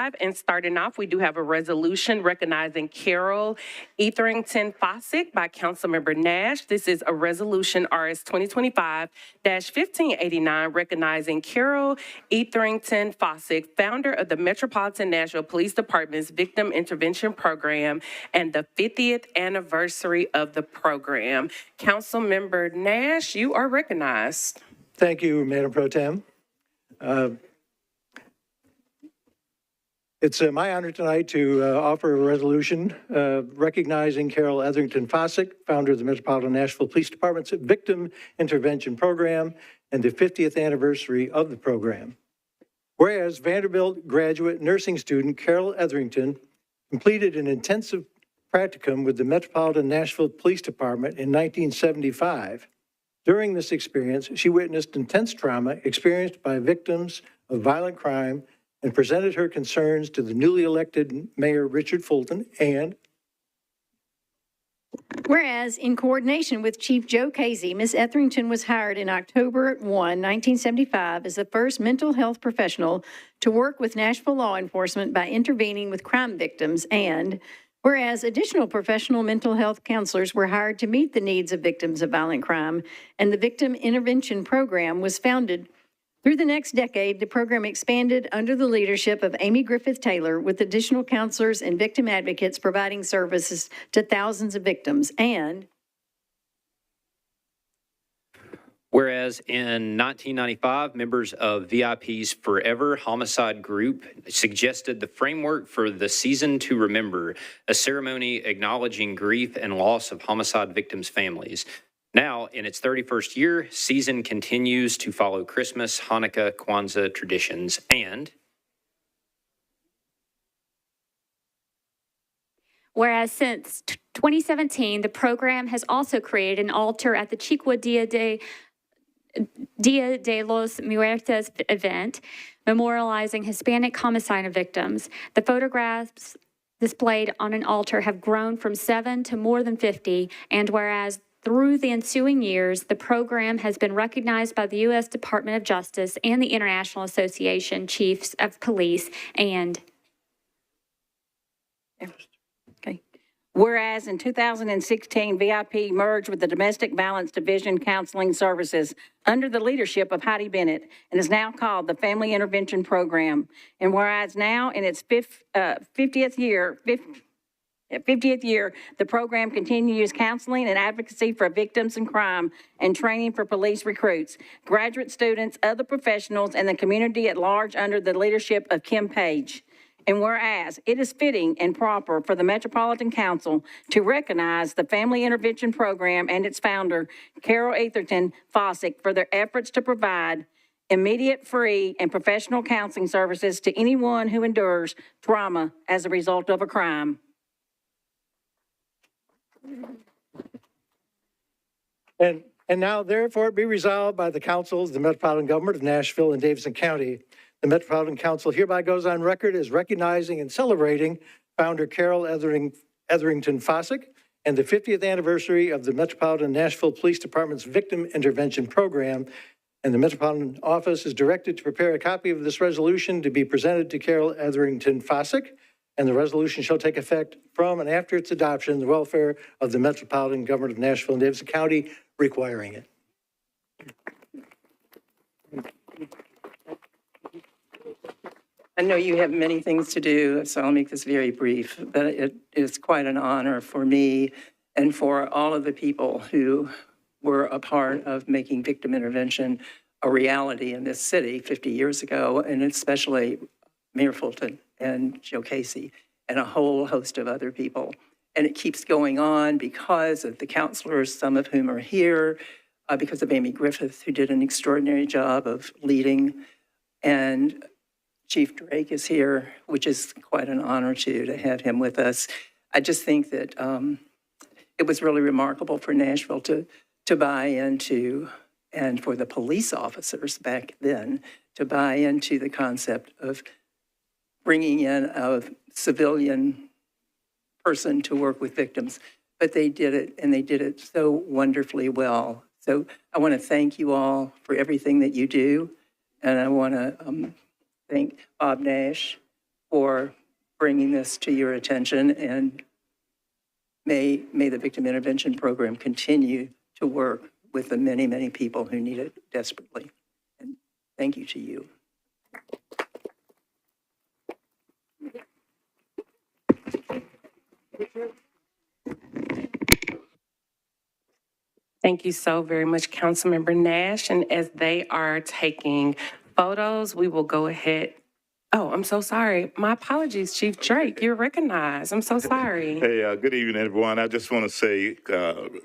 2025. And starting off, we do have a resolution recognizing Carol Etherington Fossick by Councilmember Nash. This is a resolution RS 2025-1589 recognizing Carol Etherington Fossick, founder of the Metropolitan Nashville Police Department's Victim Intervention Program and the 50th anniversary of the program. Councilmember Nash, you are recognized. Thank you, Madam Pro Tem. It's my honor tonight to offer a resolution recognizing Carol Etherington Fossick, founder of the Metropolitan Nashville Police Department's Victim Intervention Program and the 50th anniversary of the program. Whereas Vanderbilt graduate nursing student Carol Etherington completed an intensive practicum with the Metropolitan Nashville Police Department in 1975. During this experience, she witnessed intense trauma experienced by victims of violent crime and presented her concerns to the newly elected Mayor Richard Fulton. And whereas, in coordination with Chief Joe Casey, Ms. Etherington was hired in October 1, 1975 as the first mental health professional to work with Nashville law enforcement by intervening with crime victims. And whereas additional professional mental health counselors were hired to meet the needs of victims of violent crime, and the Victim Intervention Program was founded. Through the next decade, the program expanded under the leadership of Amy Griffith Taylor, with additional counselors and victim advocates providing services to thousands of victims. And whereas in 1995, members of VIP's Forever Homicide Group suggested the framework for the Season to Remember, a ceremony acknowledging grief and loss of homicide victims' families. Now, in its 31st year, Season continues to follow Christmas, Hanukkah, Kwanzaa traditions. And whereas since 2017, the program has also created an altar at the Chiqua Dia de los Muertos event, memorializing Hispanic homicide victims. The photographs displayed on an altar have grown from 7 to more than 50, and whereas through the ensuing years, the program has been recognized by the U.S. Department of Justice and the International Association Chiefs of Police. And whereas in 2016, VIP merged with the Domestic Violence Division Counseling Services under the leadership of Heidi Bennett and is now called the Family Intervention Program. And whereas now in its 50th year, the program continues counseling and advocacy for victims in crime and training for police recruits, graduate students, other professionals, and the community at large under the leadership of Kim Page. And whereas it is fitting and proper for the Metropolitan Council to recognize the Family Intervention Program and its founder, Carol Etherington Fossick, for their efforts to provide immediate, free, and professional counseling services to anyone who endures trauma as a result of a crime. And now, therefore, it be resolved by the councils of the Metropolitan Government of Nashville and Davidson County. The Metropolitan Council hereby goes on record as recognizing and celebrating founder Carol Etherington Fossick and the 50th anniversary of the Metropolitan Nashville Police Department's Victim Intervention Program. And the Metropolitan Office is directed to prepare a copy of this resolution to be presented to Carol Etherington Fossick. And the resolution shall take effect from and after its adoption, the welfare of the Metropolitan Government of Nashville and Davidson County requiring it. I know you have many things to do, so I'll make this very brief, but it is quite an honor for me and for all of the people who were a part of making victim intervention a reality in this city 50 years ago, and especially Mayor Fulton and Joe Casey and a whole host of other people. And it keeps going on because of the counselors, some of whom are here, because of Amy Griffith, who did an extraordinary job of leading, and Chief Drake is here, which is quite an honor to have him with us. I just think that it was really remarkable for Nashville to buy into, and for the police officers back then to buy into the concept of bringing in a civilian person to work with victims. But they did it, and they did it so wonderfully well. So I want to thank you all for everything that you do. And I want to thank Bob Nash for bringing this to your attention, and may the Victim Intervention Program continue to work with the many, many people who need it desperately. And thank you to you. Thank you so very much, Councilmember Nash. And as they are taking photos, we will go ahead. Oh, I'm so sorry. My apologies, Chief Drake. You're recognized. I'm so sorry. Hey, good evening, everyone. I just want to say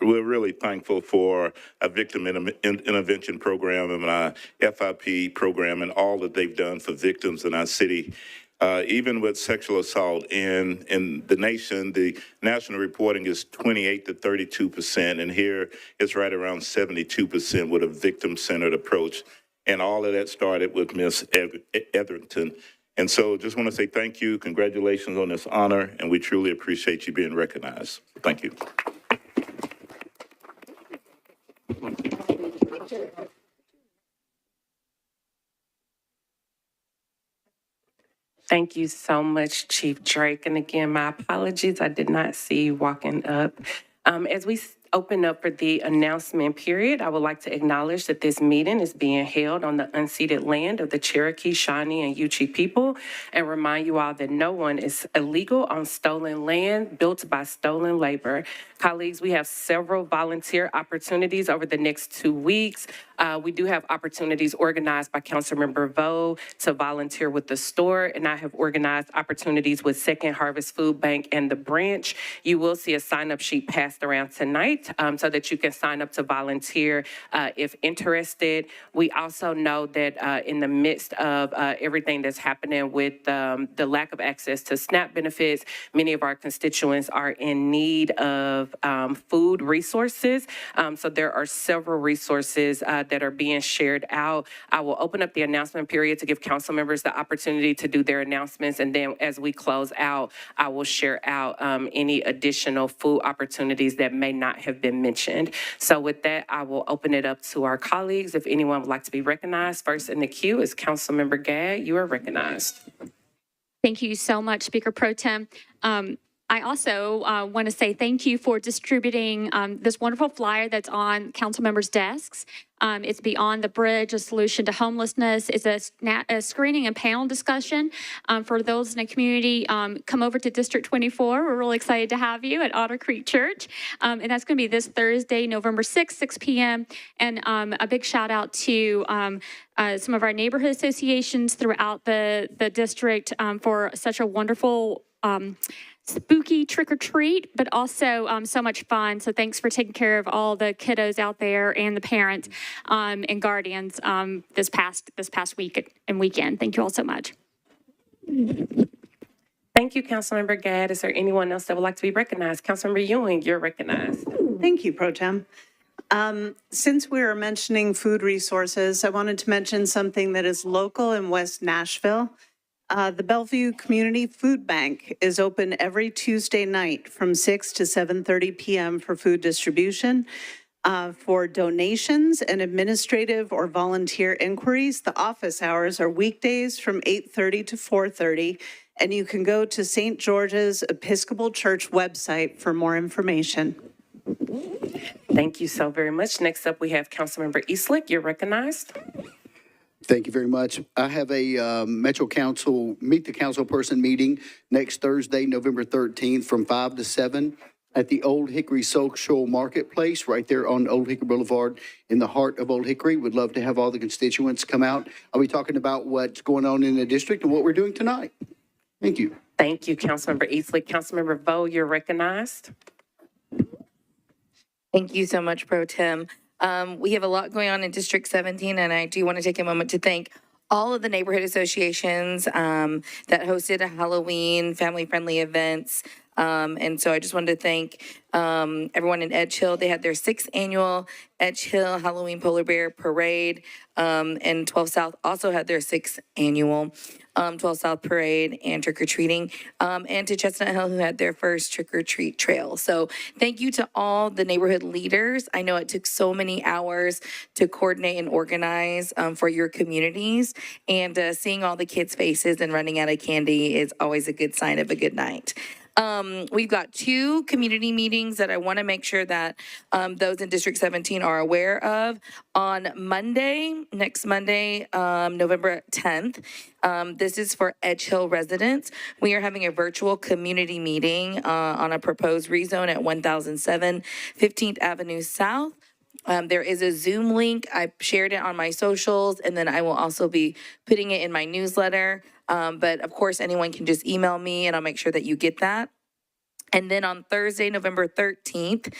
we're really thankful for our Victim Intervention Program and our FIP program and all that they've done for victims in our city. Even with sexual assault in the nation, the national reporting is 28 to 32%, and here it's right around 72% with a victim-centered approach. And all of that started with Ms. Etherington. And so just want to say thank you, congratulations on this honor, and we truly appreciate you being recognized. Thank you. Thank you so much, Chief Drake. And again, my apologies. I did not see you walking up. As we open up for the announcement period, I would like to acknowledge that this meeting is being held on the unceded land of the Cherokee, Shawnee, and Yuchi people, and remind you all that no one is illegal on stolen land built by stolen labor. Colleagues, we have several volunteer opportunities over the next 2 weeks. We do have opportunities organized by Councilmember Vo to volunteer with the store, and I have organized opportunities with Second Harvest Food Bank and the branch. You will see a sign-up sheet passed around tonight so that you can sign up to volunteer if interested. We also know that in the midst of everything that's happening with the lack of access to SNAP benefits, many of our constituents are in need of food resources. So there are several resources that are being shared out. I will open up the announcement period to give council members the opportunity to do their announcements. And then as we close out, I will share out any additional food opportunities that may not have been mentioned. So with that, I will open it up to our colleagues. If anyone would like to be recognized, first in the queue is Councilmember Gadd. You are recognized. Thank you so much, Speaker Pro Tem. I also want to say thank you for distributing this wonderful flyer that's on council members' desks. It's Beyond the Bridge, a solution to homelessness. It's a screening and panel discussion for those in the community. Come over to District 24. We're really excited to have you at Otter Creek Church. And that's going to be this Thursday, November 6th, 6 p.m. And a big shout out to some of our neighborhood associations throughout the district for such a wonderful spooky trick or treat, but also so much fun. So thanks for taking care of all the kiddos out there and the parents and guardians this past week and weekend. Thank you all so much. Thank you, Councilmember Gadd. Is there anyone else that would like to be recognized? Councilmember Ewing, you're recognized. Thank you, Pro Tem. Since we were mentioning food resources, I wanted to mention something that is local in West Nashville. The Bellevue Community Food Bank is open every Tuesday night from 6 to 7:30 p.m. for food distribution. For donations and administrative or volunteer inquiries, the office hours are weekdays from 8:30 to 4:30, and you can go to St. George's Episcopal Church website for more information. Thank you so very much. Next up, we have Councilmember Eastlick. You're recognized. Thank you very much. I have a Metro Council, Meet the Council Person meeting next Thursday, November 13th from 5 to 7 at the Old Hickory Social Marketplace right there on Old Hickory Boulevard in the heart of Old Hickory. Would love to have all the constituents come out. I'll be talking about what's going on in the district and what we're doing tonight. Thank you. Thank you, Councilmember Eastlick. Councilmember Vo, you're recognized. Thank you so much, Pro Tem. We have a lot going on in District 17, and I do want to take a moment to thank all of the neighborhood associations that hosted a Halloween family-friendly events. And so I just wanted to thank everyone in Edge Hill. They had their 6th annual Edge Hill Halloween Polar Bear Parade. And 12 South also had their 6th annual 12 South Parade and trick-or-treating. And to Chestnut Hill, who had their first trick-or-treat trail. So thank you to all the neighborhood leaders. I know it took so many hours to coordinate and organize for your communities. And seeing all the kids' faces and running out of candy is always a good sign of a good night. We've got 2 community meetings that I want to make sure that those in District 17 are aware of. On Monday, next Monday, November 10th, this is for Edge Hill residents. We are having a virtual community meeting on a proposed rezone at 1007 15th Avenue South. There is a Zoom link. I shared it on my socials, and then I will also be putting it in my newsletter. But of course, anyone can just email me, and I'll make sure that you get that. And then on Thursday, November 13th,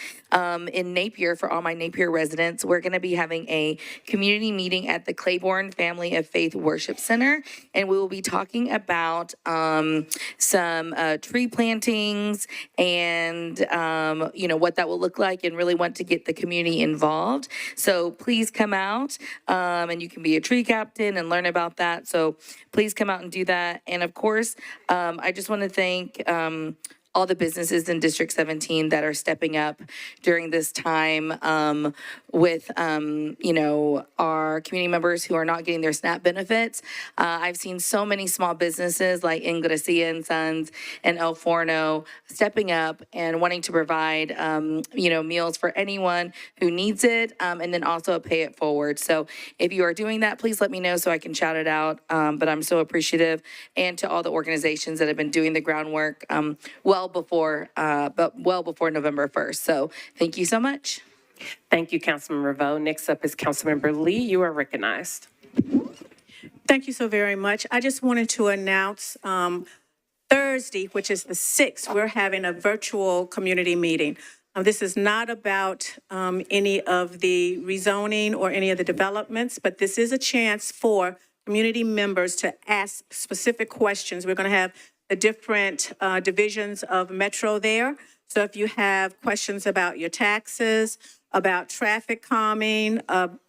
in Napier, for all my Napier residents, we're going to be having a community meeting at the Claiborne Family of Faith Worship Center. And we will be talking about some tree plantings and, what that will look like, and really want to get the community involved. So please come out, and you can be a tree captain and learn about that. So please come out and do that. And of course, I just want to thank all the businesses in District 17 that are stepping up during this time with, our community members who are not getting their SNAP benefits. I've seen so many small businesses like Ingracia and Sons and El Forno stepping up and wanting to provide, meals for anyone who needs it, and then also pay it forward. So if you are doing that, please let me know so I can shout it out. But I'm so appreciative, and to all the organizations that have been doing the groundwork well before November 1st. So thank you so much. Thank you, Councilmember Vo. Next up is Councilmember Lee. You are recognized. Thank you so very much. I just wanted to announce Thursday, which is the 6th, we're having a virtual community meeting. This is not about any of the rezoning or any of the developments, but this is a chance for community members to ask specific questions. We're going to have the different divisions of Metro there. So if you have questions about your taxes, about traffic calming,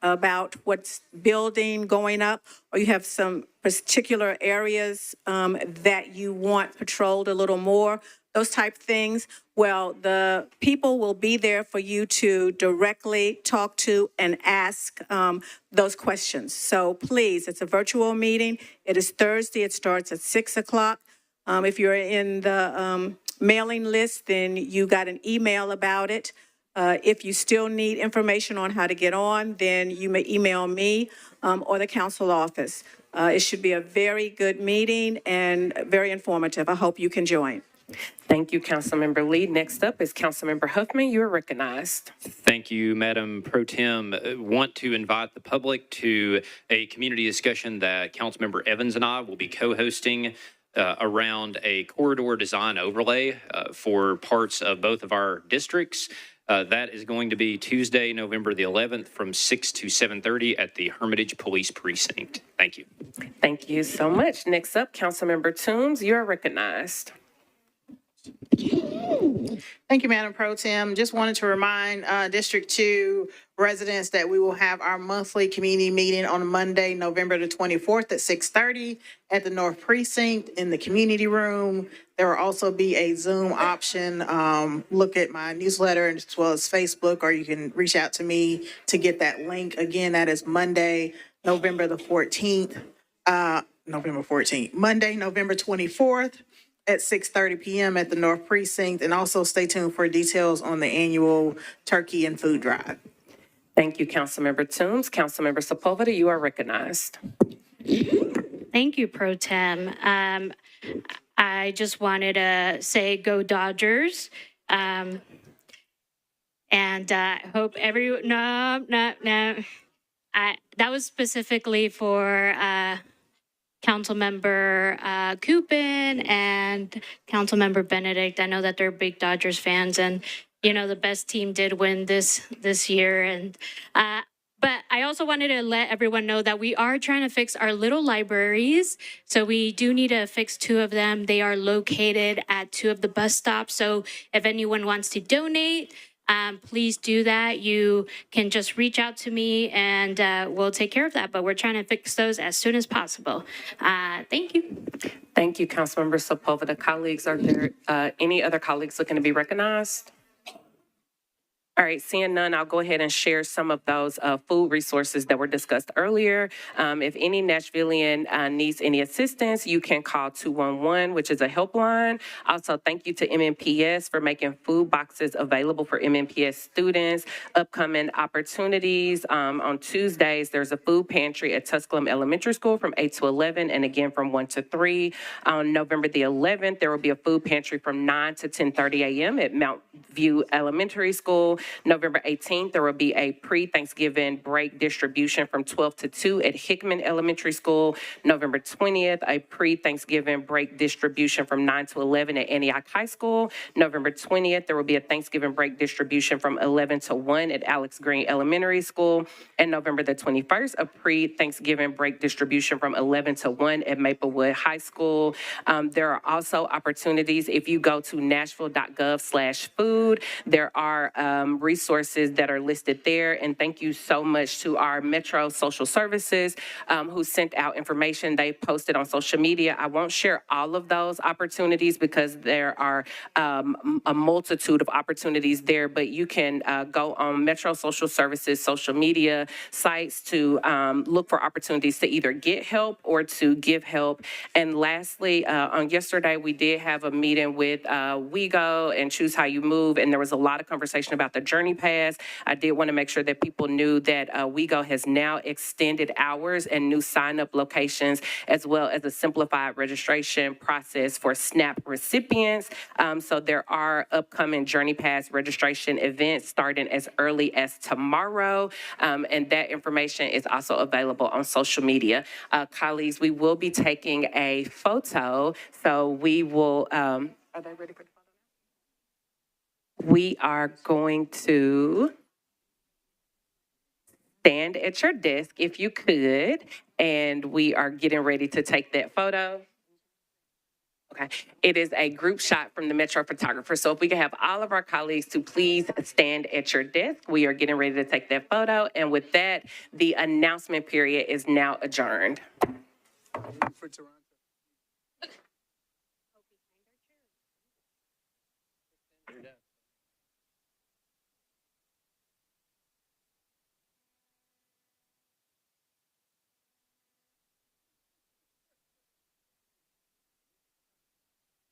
about what's building going up, or you have some particular areas that you want patrolled a little more, those type things, well, the people will be there for you to directly talk to and ask those questions. So please, it's a virtual meeting. It is Thursday. It starts at 6 o'clock. If you're in the mailing list, then you got an email about it. If you still need information on how to get on, then you may email me or the council office. It should be a very good meeting and very informative. I hope you can join. Thank you, Councilmember Lee. Next up is Councilmember Huffman. You are recognized. Thank you, Madam Pro Tem. Want to invite the public to a community discussion that Councilmember Evans and I will be co-hosting around a corridor design overlay for parts of both of our districts. That is going to be Tuesday, November the 11th from 6 to 7:30 at the Hermitage Police Precinct. Thank you. Thank you so much. Next up, Councilmember Toombs. You are recognized. Thank you, Madam Pro Tem. Just wanted to remind District 2 residents that we will have our monthly community meeting on Monday, November the 24th at 6:30 at the North Precinct in the community room. There will also be a Zoom option. Look at my newsletter as well as Facebook, or you can reach out to me to get that link. Again, that is Monday, November the 14th. Monday, November 24th. At 6:30 p.m. at the North Precinct, and also stay tuned for details on the annual turkey and food drive. Thank you, Councilmember Toombs. Councilmember Sepulveda, you are recognized. Thank you, Pro Tem. I just wanted to say go Dodgers. And I hope everyone, that was specifically for Councilmember Coopin and Councilmember Benedict. I know that they're big Dodgers fans, and the best team did win this year. And but But I also wanted to let everyone know that we are trying to fix our little libraries. So we do need to fix 2 of them. They are located at 2 of the bus stops. So if anyone wants to donate, please do that. You can just reach out to me and we'll take care of that. But we're trying to fix those as soon as possible. Thank you. Thank you, Councilmember Sepulveda. Colleagues, are there any other colleagues looking to be recognized? All right, seeing none, I'll go ahead and share some of those food resources that were discussed earlier. If any Nashvilleian needs any assistance, you can call 211, which is a helpline. Also, thank you to MNPS for making food boxes available for MNPS students. Upcoming opportunities, on Tuesdays, there's a food pantry at Tusculum Elementary School from 8 to 11, and again from 1 to 3. On November the 11th, there will be a food pantry from 9 to 10:30 a.m. at Mount View Elementary School. November 18th, there will be a pre-Thanksgiving break distribution from 12 to 2 at Hickman Elementary School. November 20th, a pre-Thanksgiving break distribution from 9 to 11 at Antioch High School. November 20th, there will be a Thanksgiving break distribution from 11 to 1 at Alex Green Elementary School. And November the 21st, a pre-Thanksgiving break distribution from 11 to 1 at Maplewood High School. There are also opportunities if you go to nashville.gov/food. There are resources that are listed there. And thank you so much to our Metro Social Services who sent out information they posted on social media. I won't share all of those opportunities because there are a multitude of opportunities there, but you can go on Metro Social Services social media sites to look for opportunities to either get help or to give help. And lastly, on yesterday, we did have a meeting with WeGo and Choose How You Move, and there was a lot of conversation about the Journey Pass. I did want to make sure that people knew that WeGo has now extended hours and new sign-up locations, as well as a simplified registration process for SNAP recipients. So there are upcoming Journey Pass registration events starting as early as tomorrow, and that information is also available on social media. Colleagues, we will be taking a photo, so we will, are they ready for the photo? We are going to stand at your desk if you could, and we are getting ready to take that photo. Okay, it is a group shot from the Metro photographer. So if we can have all of our colleagues to please stand at your desk, we are getting ready to take that photo. And with that, the announcement period is now adjourned.